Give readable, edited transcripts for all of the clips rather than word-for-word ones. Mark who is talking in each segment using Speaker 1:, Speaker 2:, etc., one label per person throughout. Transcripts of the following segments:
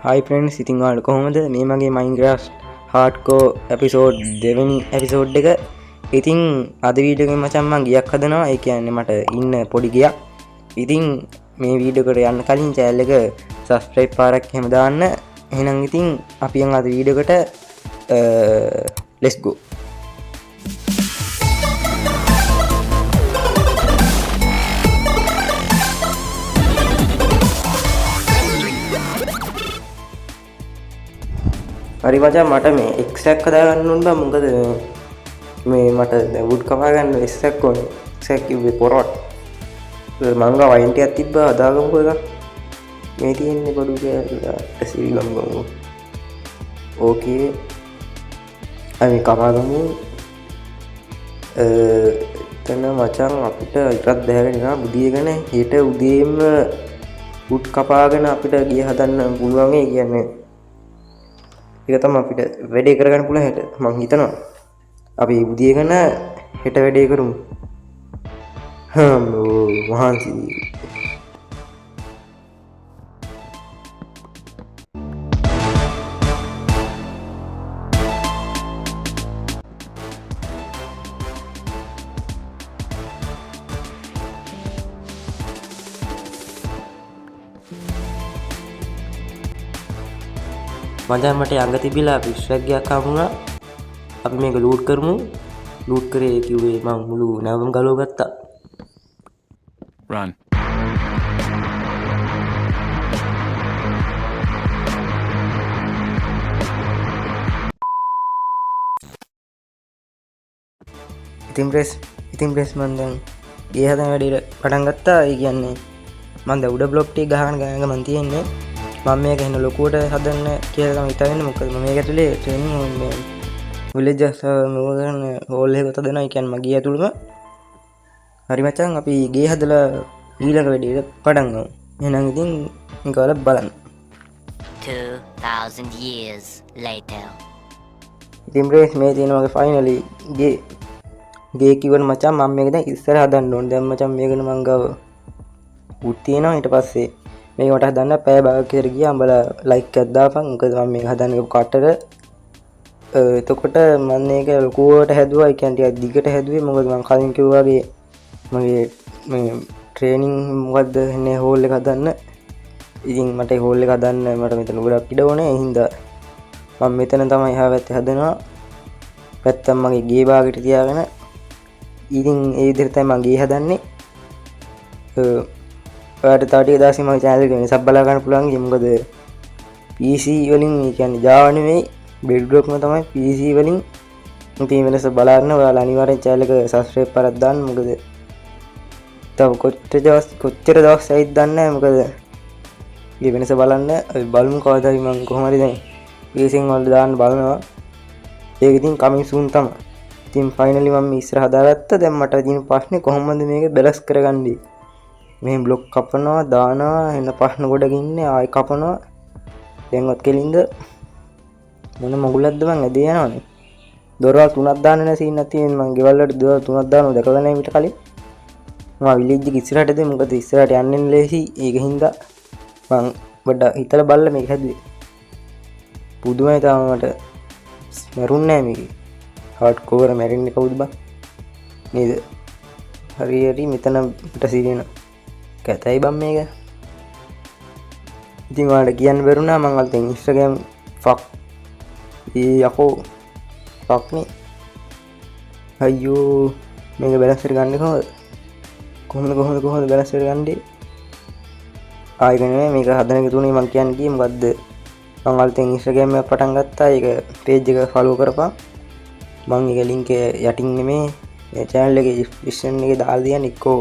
Speaker 1: හයි friends, ඉතින් ඔයාලා කොහොමද? මේ මගේ Minecraft hardcore එපිසෝඩ් දෙවෙනි එපිසෝඩ් එක. ඉතින් අද වීඩියෝ එකෙන් මචං මම ගියක් හදනවා. ඒ කියන්නේ මට ඉන්න පොඩි ගියක්. ඉතින් මේ වීඩියෝ එකට යන්න කලින් channel එක subscribe පාරක් එහෙම දාන්න. එහෙනම් ඉතින් අපි යන් අද වීඩියෝ එකට let's go. හරි මචං, මට මේ එක්ස්ට්‍රැක්ට් හදාගන්න ඕන බං. මොකද මේ මට වුඩ් කපා ගන්න එක්ස්ට්‍රැක්ට් ඕනේ. එක්ස්ට්‍රැක්ට් කිව්වේ පොරොට්. මං ගාව වයින් ටිකක් තිබ්බා, හදාගමුකෝ එකක්. මේ තියෙන්නේ බඩු කියලා ඇසිලම් ගමු. ඕකේ. අපි කපා ගමු. එතන මචං අපිට ඉරක් දැහැගෙන ඉනවා බුදියගෙන. හෙට උදේම වුඩ් කපාගෙන අපිට ගිය හදන්න පුළුවන්. ඒ කියන්නේ ඒක තමයි අපිට වැඩේ කරගන්න පුළුවන් හෙට. මං හිතනවා අපි බුදියගෙන හෙට වැඩේ කරමු. මහන්සි. මචං මට යඟ තිබිලා ෆිෂ්රැක් ගයක් හම්බුණා. අපි මේක ලූට් කරමු. ලූට් කරේ කිව්වේ මං මුළු නැවම ගලව ගත්තා.
Speaker 2: Run.
Speaker 1: ඉතින් ප්‍රෙස් මන් දැන් ගේ හදන වැඩේට පටන් ගත්තා. ඒ කියන්නේ මන් දැන් උඩ බ්ලොක් ටික ගහගෙන ගමන් තියෙන්නේ. මම මේක එහෙන ලොකුවට හදන්න කියලා තමයි හිතාගෙන. මොකද මම මේක ඇතුලේ ට්‍රේනින් මේ විලේජස් මොකදන හෝල් එකකට හදනවා. ඒ කියන්නේ මගේ ඇතුළම. හරි මචං, අපි ගේ හදලා ඊළඟ වැඩේට පටන් ගමු. එහෙනම් ඉතින් මේක වල බලන්න.
Speaker 3: 2000 years later.
Speaker 1: ඉතින් බ්‍රේස් මේ තියෙන මගේ ෆයිනලි ගේ කිව්වන මචං මම මේක දැන් ඉස්සර හදන්න ඕනේ. දැන් මචං මේකන මං ගාව උත් තියෙනවා. ඊට පස්සේ මේකට හදන්න පැය භාගයක් විතර ගියා. උඹලා ලයික් එකක් දාපන්. මොකද මම මේක හදන්න කටට. එතකොට මම මේක ලොකුවට හැදුවා. ඒ කියන්නේ ටිකක් දිගට හැදුවේ. මොකද මම කලින් කිව්වා වගේ මගේ මේ ට්‍රේනින් මොකද්ද එන්නේ හෝල් එක හදන්න. ඉතින් මට හෝල් එක හදන්න මට මෙතන ගොඩක් ඉඩ ඕනේ. ඒ හින්දා මම මෙතන තමයි එහා පැත්තේ හදනවා. පැත්තම මගේ ගේ භාගයට තියාගෙන. ඉතින් ඒ විදිහට තමයි මම ගේ හදන්නේ. ඔයාලට තව ටික දවසකින් මගේ channel එක වෙනසක් බලා ගන්න පුළුවන්. මොකද PC වලින් ඒ කියන්නේ Java නෙමෙයි bedrock ම තමයි PC වලින්. ඉතින් වෙනස බලන්න ඔයාලා අනිවාර්යෙන් channel එක subscribe කරලා දාන්න. මොකද තව කොච්චර දවස් ඇයිද දන්නේ නැහැ. මොකද මේ වෙනස බලන්න අපි බලමු කවදාද මම කොහොම හරි දැන් PC වල දාන්න බලනවා. ඒක ඉතින් coming soon තමයි. ඉතින් finally මම ඉස්සර හදාගත්තා. දැන් මට තියෙන ප්‍රශ්නේ කොහොමද මේක බැලන්ස් කරගන්නේ. මේ බ්ලොක් කපනවා දානවා එන ප්‍රශ්න ගොඩක ඉන්නේ. ආයි කපනවා. දැන්වත් කෙලින්ද මොන මගුලක්ද මං ඇදේ යනවනේ. දොරවල් තුනක් දාන්න නැ සීන් නැති මං ගෙවල් වලට දොරවල් තුනක් දානවා දැකලා නැහැ මීට කලින්. මම විලේජ් එක ඉස්සරහට දෙමු. මොකද ඉස්සරහට යන්න ලේසි. ඒක හින්දා මං බඩ හිතලා බලලා මේක හැදුවේ. පුදුමයි තාම මට මරුන්නේ නැහැ මේකේ. හાર્ඩ්කෝර් මැරෙන්නේ කවුද බං? නේද? හරි මෙතන පිට සිරින කැතයි බම් මේක. ඉතින් ඔයාලට කියන්න බැරුණා මම අලුතෙන් Instagram ෆක් යකෝ ෆක්නේ. අයියෝ මේක බැලන්ස් එකට ගන්නේ කොහොමද බැලන්ස් එකට ගන්නේ? ආයෙ නෙමෙයි මේක හදන එක තුනේ මම කියන්නේ කී මොකද්ද? මම අලුතෙන් Instagram එක පටන් ගත්තා. ඒක page එක follow කරපන්. මම ඒක link එක යටින් නෙමෙයි මේ channel එකේ description එකේ දාලා තියන්න. එක්කෝ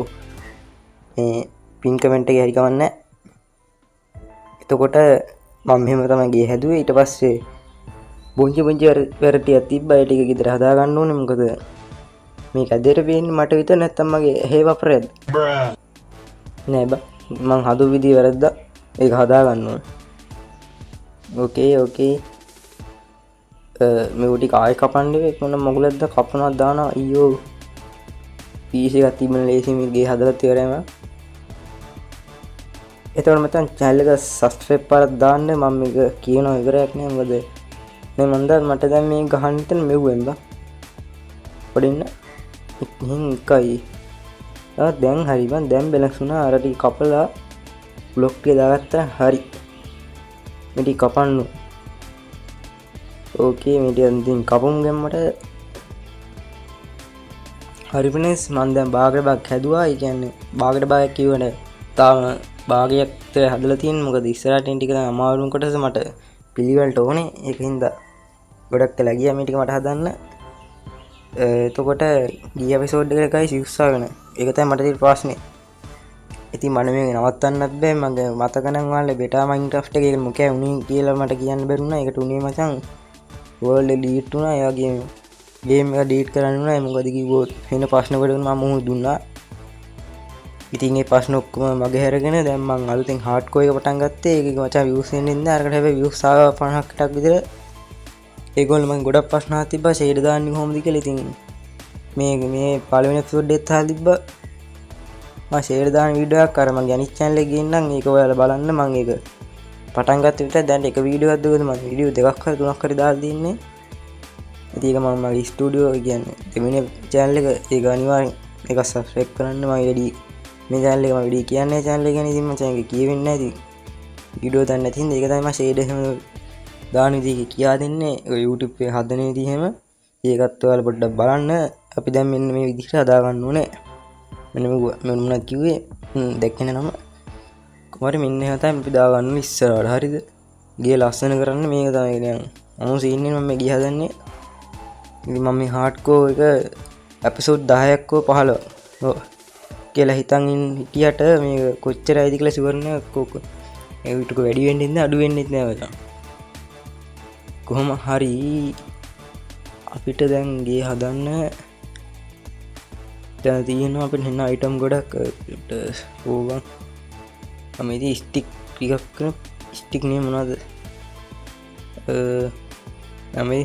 Speaker 1: මේ pin comment එකේ හරි කවන්නේ. එතකොට මම මෙහෙම තමයි ගේ හැදුවේ. ඊට පස්සේ බොංචි වැරටියක් තිබ්බා. ඒ ටික ගෙදර හදා ගන්න ඕනේ. මොකද මේක ඇදෙට වෙන්නේ මට විතර නැත්තම් මගේ හේ වපරයද නෑ බා. මං හදු විදිය වැරද්දා. ඒක හදා ගන්න ඕනේ. ඕකේ මේ උටි කාය කපන්නේ මොන මගුලක්ද කපනවා දානවා. අයියෝ PC එකක් තිබුණ ලේසි මේ ගේ හදලා තියරම එතකොට මචං channel එක subscribe පාරක් දාන්න මම මේක කියනවා ඉවරයක් නෑ මොකද මේ මන්ද මට දැන් මේ ගහන්න හිටන මෙව්වෙන් බා පොඩින්න ඉතින් එකයි දැන් හරි බං දැන් බැලන්ස් වුණා අර ටික කපලා බ්ලොක් එක දාගත්තා හරි මේ ටික කපන්න ඕකේ මේ ටික ඉතින් කපමු ගැම්මට හරි ෆ්‍රෙන්ඩ්ස් මම දැන් බාගට බාග් හැදුවා ඒ කියන්නේ බාගට බාගක් කියවනේ තාම භාගයක් හදලා තියෙන්නේ මොකද ඉස්සරහට එන ටික තමයි අමාරුම කොටස මට පිළිවෙලට ඕනේ ඒකින්ද ගොඩක් වෙලා ගියා මේ ටික මට හදන්න එතකොට ගිය එපිසෝඩ් එකයි 6 ආගෙන ඒක තමයි මට තියෙන ප්‍රශ්නේ ඉතින් මම මේක නවත්තන්නත් බෑ මගේ මතක නම් ඔයාලා බෙටා මයින්ක්‍රාෆ්ට් එකේ මොකෑ උනේ කියලා මට කියන්න බැරුණා ඒකට උනේ මචං වර්ල්ඩ් ඩීලීට් වුණා ඒ වගේම ගේම් එක ඩීලීට් කරන්න වුණා මොකද කිව්වොත් වෙන ප්‍රශ්න වලට මම මුහුණ දුන්නා ඉතින් ඒ ප්‍රශ්න ඔක්කොම මගේ හැරගෙන දැන් මම අලුතෙන් හાર્ඩ්කෝර් එක පටන් ගත්තේ ඒක මචං views එන්නේ නැහැ අරකට හැබැයි views ආවා 50කට විතර ඒගොල්ලෝ මම ගොඩක් ප්‍රශ්න අහලා තිබ්බා ෂේඩ් දාන්නේ කොහොමද කියලා ඉතින් මේ පළවෙනි එපිසෝඩ් එකත් අහලා තිබ්බා මම ෂේඩ් දාන වීඩියෝ එකක් අර මගේ අනිත් channel එකේ ගේන්නම් ඒක ඔයාලා බලන්න මම ඒක පටන් ගත්ත විතර දැන් එක වීඩියෝ එකක් දුවද මම වීඩියෝ දෙකක් හරි තුනක් හරි දාලා දින්නේ ඉතින් ඒක මම මගේ ස්ටුඩියෝ කියන්නේ දෙවෙනි channel එක ඒක අනිවාර්යෙන් ඒක subscribe කරන්න මම වැඩි මේ channel එක මම වීඩියෝ කියන්නේ channel එක ගැන ඉතින් මම channel එක කියවෙන්නේ නැහැ ඉතින් වීඩියෝ දාන්න නැති හින්දා ඒක තමයි මම ෂේඩ් එහෙම දාන විදිහ කියා දෙන්නේ ඔය YouTube එකේ හදන විදිහ එහෙම ඒකත් ඔයාලා පොඩ්ඩක් බලන්න අපි දැන් මෙන්න මේ විදිහට හදා ගන්න ඕනේ මෙන්න මම මොනවද කිව්වේ දැක්කේ නම කොහොමද මෙන්න එහෙම තමයි අපි දා ගන්න ඉස්සරහට හරිද ගිය ලස්සන කරන්න මේක තමයි කියන්නේ අමු සීන් එක මම මේ ගිය හදන්නේ ඉතින් මම මේ හાર્ඩ්කෝර් එක එපිසෝඩ් 10ක් හෝ 15 ඔව් කියලා හිතන් හිටියට මේක කොච්චරයිද කියලා ෂුවර් නෑ කොක ඒ විතරක වැඩි වෙන්නේ නැද්ද අඩු වෙන්නේ නැද්ද කොහොම හරි අපිට දැන් ගේ හදන්න දැන් තියෙනවා අපිට හෙන්න අයිටම් ගොඩක් ඕවා මම ඉතින් ස්ටික් ටිකක් කරන ස්ටික් නේ මොනවද මම මේ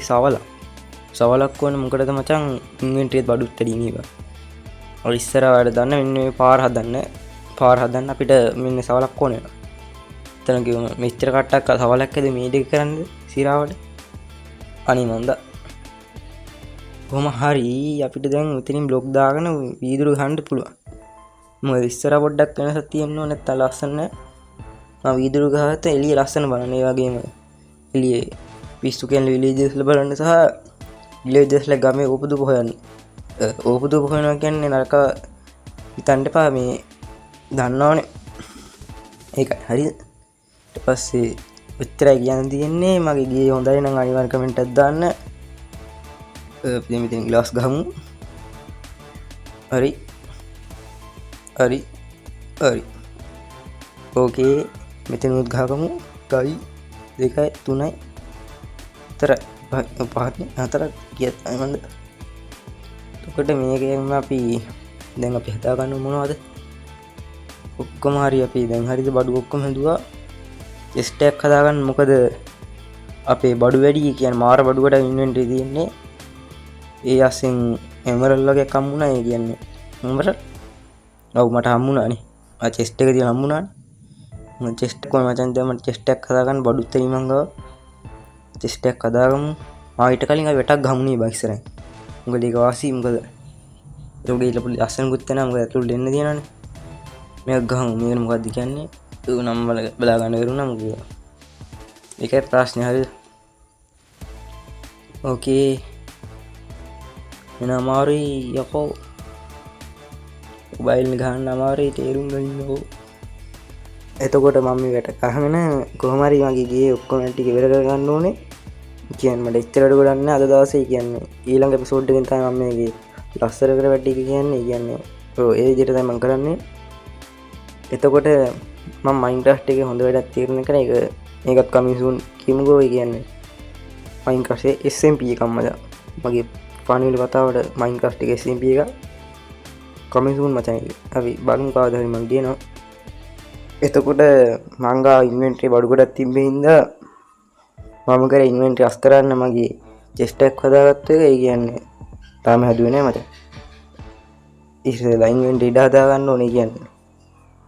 Speaker 1: සවලක් වුණ මොකටද මචං ඉන්වෙන්ටරියත් බඩුත් වැඩි නේවා ඔය ඉස්සරහට දාන්න මෙන්න මේ පාර හදන්න අපිට මෙන්න සවලක් ඕනේ එතන කිව්වම මෙච්චර කට්ටක් සවලක් ඇද මේ දෙක කරන්නේ සිරාවට අනේ මන්ද කොහොම හරි අපිට දැන් මෙතනින් බ්ලොක් දාගෙන වීදුරු ගහන්න පුළුවන් මොකද ඉස්සර පොඩ්ඩක් වෙනසක් තියෙන්න ඕනේ නැත්නම් ලස්සන නෑ මම වීදුරු ගහත් එළිය ලස්සන බලන්න ඒ වගේම එළියේ පිස්සු කියන විලේජස් වල බලන්න සහ විලේජස් වල ගමේ උපදුප හොයන්න ඕපදුප හොයනවා කියන්නේ නරක හිතන්න එපා මේ දන්නවනේ ඒකයි හරිද ඊට පස්සේ උත්තරය කියන්න තියෙන්නේ මගේ ගියේ හොඳයි නම් අනිවාර්ය කමෙන්ට් එකක් දාන්න අපි මෙතන ග්ලාස් ගහමු හරි ඕකේ මෙතන උත් ගහගමු 1 2 3 4 4 කියත් මන්ද එතකොට මේකෙන් අපි දැන් අපි හදා ගන්න මොනවද ඔක්කොම හරි අපි දැන් හරිද බඩු ඔක්කොම හදුවා ටෙස්ට් එකක් හදාගන්න මොකද අපේ බඩු වැඩි කියන්නේ මාර බඩුවට ඉන්වෙන්ටරි තියෙන්නේ ඒ අස්සෙන් එමරල් වගේ හම්බුණා ඒ කියන්නේ එමරල් ඔව් මට හම්බුණානේ ආ චෙස්ට් එක තියලා හම්බුණානේ මම චෙස්ට් එක මචං දැන් මම චෙස්ට් එකක් හදාගන්න බඩුත් තේ මං ගාව චෙස්ට් එකක් හදාගමු ආ ඊට කලින් අපි වැටක් ගහමුනේ බා ඉස්සරහින් මොකද ඒක වාසි මොකද ඒක ඊට පොඩි ලස්සන ගුත් වෙනා මොකද ඇතුළට දෙන්න තියනනේ මේක ගහමු මේක මොකද්ද කියන්නේ ඒක නම් බලා ගන්න වෙරුණා මොකද ඒකයි ප්‍රශ්නේ හරිද ඕකේ එන අමාරුයි යකෝ මොබයිල් එක ගන්න අමාරුයි තේරුම් ගන්නකෝ එතකොට මම මේ වැට ගහගෙන කොහොම හරි මගේ ගේ ඔක්කොම ටික ඉවර කරගන්න ඕනේ කියන්නේ මට ඉච්චරට ගොඩක් නෑ අද දවසේ කියන්නේ ඊළඟ එපිසෝඩ් එකෙන් තමයි මම මේකේ ලස්සර කර වැටි කියන්නේ ඔව් ඒ විදිහට තමයි මම කරන්නේ එතකොට මම මයින්ක්‍රාෆ්ට් එකේ හොඳ වැඩක් තීරණය කරා මේකත් කමින් සූන් කියමුකෝ ඒ කියන්නේ මයින්ක්‍රාෆ්ට් එකේ SMP එකක් මගේ පානිවල වතාවට මයින්ක්‍රාෆ්ට් එකේ SMP එක කමින් සූන් මචං අපි බලමු කවදාද හරි මම දිනනවා එතකොට මංගා ඉන්වෙන්ටරි බඩු ගොඩක් තිබ්බේ හින්දා මම කරේ ඉන්වෙන්ටරි අස් කරන්න මගේ චෙස්ට් එකක් හදාගත්ත එක ඒ කියන්නේ තාම හැදුවේ නෑ මචං ඉස්සෙල්ලා ඉන්වෙන්ටරි ඉඩ හදා ගන්න ඕනේ කියන්නේ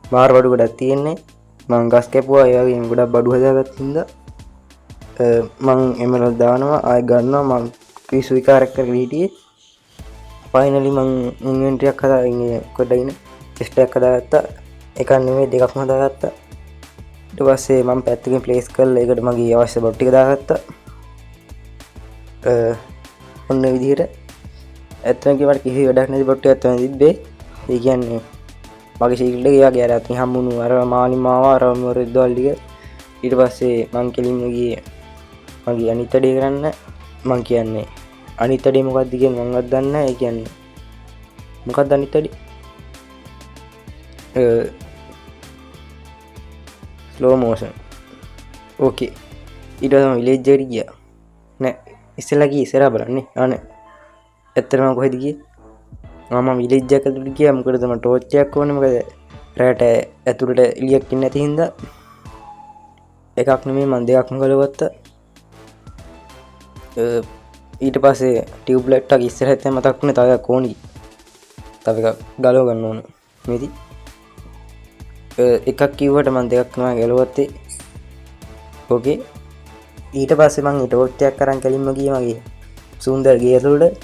Speaker 1: මාර බඩු ගොඩක් තියෙන්නේ මං ගස් කැපුවා ඒ වගේම ගොඩක් බඩු හදාගත්ත හින්දා මං එමරල්ඩ් දානවා ආයෙ ගන්නවා මං පිස්සු විකාරයක් කරගෙන හිටියේ ෆයිනලි මං ඉන්වෙන්ටරියක් හදාගෙන කොටගෙන චෙස්ට් එකක් හදාගත්තා එකක් නෙමෙයි දෙකක්ම හදාගත්තා ඊට පස්සේ මම පැත්තකින් ප්ලේස් කරලා ඒකට මගේ අවශ්‍ය බොට් ටික දාගත්තා ඔන්න විදිහට ඇත්තම කිව්වට කිසි වැඩක් නැති බොට් ටිකක් තමයි තිබ්බේ ඒ කියන්නේ මගේ ශීල්ඩ් එක යාගේ අර අතින් හම්බුණු අර මාලි මාවා අර මොර ඉදවල් ටික ඊට පස්සේ මං කෙලින්ම ගියේ මගේ අනිත් වැඩේ කරන්න මං කියන්නේ අනිත් වැඩේ මොකක්ද කියන මංවත් දන්නේ නැහැ ඒ කියන්නේ මොකක්ද අනිත් වැඩේ ස්ලෝ මෝෂන් ඕකේ ඊට පස්සේ මම විලේජ් එකට ගියා නෑ ඉස්සෙල්ලා ගියේ ඉස්සරහ බලන්නේ අනේ ඇත්තටම මම කොහෙද ගියේ මම විලේජ් එකකට ගියා මොකද මම ටෝච් එකක් ඕනේ මොකද රැට ඇතුළට එළියක් ඉන්නේ නැති හින්දා එකක් නෙමෙයි මම දෙකක්ම ගලවත්තා ඊට පස්සේ ටියුබ් ලයිට් එක ඉස්සරහට මතක් වුණේ තව එකක් ඕනි තව එකක් ගලව ගන්න ඕන මේදි එකක් කිව්වට මම දෙකක් තමයි ගලවත්තේ ඕකේ ඊට පස්සේ මම ටෝච් එකක් අරන් කලින්ම ගියේ මගේ සුන්දර ගේ ඇතුළට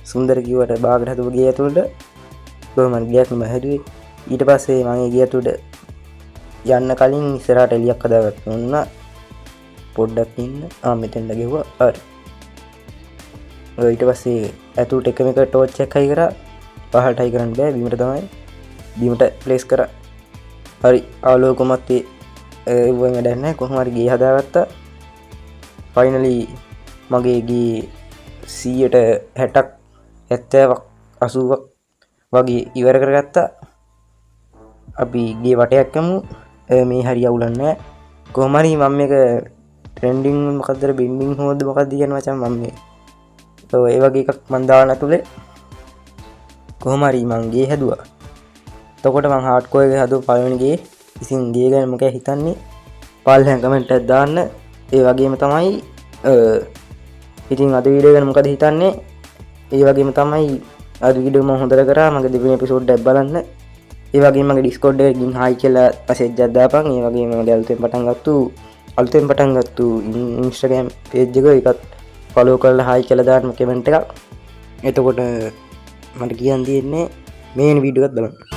Speaker 1: සුන්දර කිව්වට බාගට හදපු ගේ ඇතුළට කොහොමද ගියක් මම හැදුවේ ඊට පස්සේ මම ගේ ඇතුළට යන්න කලින් ඉස්සරහට එලියක් හදාගත්තා වුණා පොඩ්ඩක් ඉන්න මෙතෙන්ද ගෙවුවා හරි ඊට පස්සේ ඇතුළට එකම එක ටෝච් එකක් හයි කරා පහළට හයි කරන්න බෑ බීමට තමයි බීමට ප්ලේස් කරා හරි ආලෝකමත් ඒ වැඩක් නැහැ කොහොම හරි ගේ හදාගත්තා ෆයිනලි මගේ ගේ 160ක් 70ක් 80ක් වගේ ඉවර කරගත්තා අපි ගේ වටයක් යමු මේ හරි අවුලක් නැහැ කොහොම හරි මම මේක ට්‍රෙන්ඩින් මොකද්ද බින්ඩින් හොද්ද මොකද්ද කියන මචං මම මේ ඒ වගේ එකක් මන් දාන්න ඇතුලේ කොහොම හරි මං ගේ හැදුවා එතකොට මං හાર્ඩ්කෝර් එකේ හදුව පළවෙනි ගේ ඉතින් ගේ ගැන මොකක්ද හිතන්නේ පල්ලෙන් කමෙන්ට් එකක් දාන්න ඒ වගේම තමයි ඉතින් අද වීඩියෝ ගැන මොකද හිතන්නේ ඒ වගේම තමයි අද වීඩියෝ මම හොඳට කරා මගේ දෙවෙනි එපිසෝඩ් එක බලන්න ඒ වගේම මගේ Discord එකකින් හයි කියලා මැසේජ් එකක් දාපන් ඒ වගේම මගේ අලුතෙන් පටන් ගත්තු Instagram page එක ඒකත් ෆලෝ කරලා හයි කියලා දාන්න කමෙන්ට් එකක් එතකොට මට කියන්න තියෙන්නේ මේන වීඩියෝ එකක් බලන්න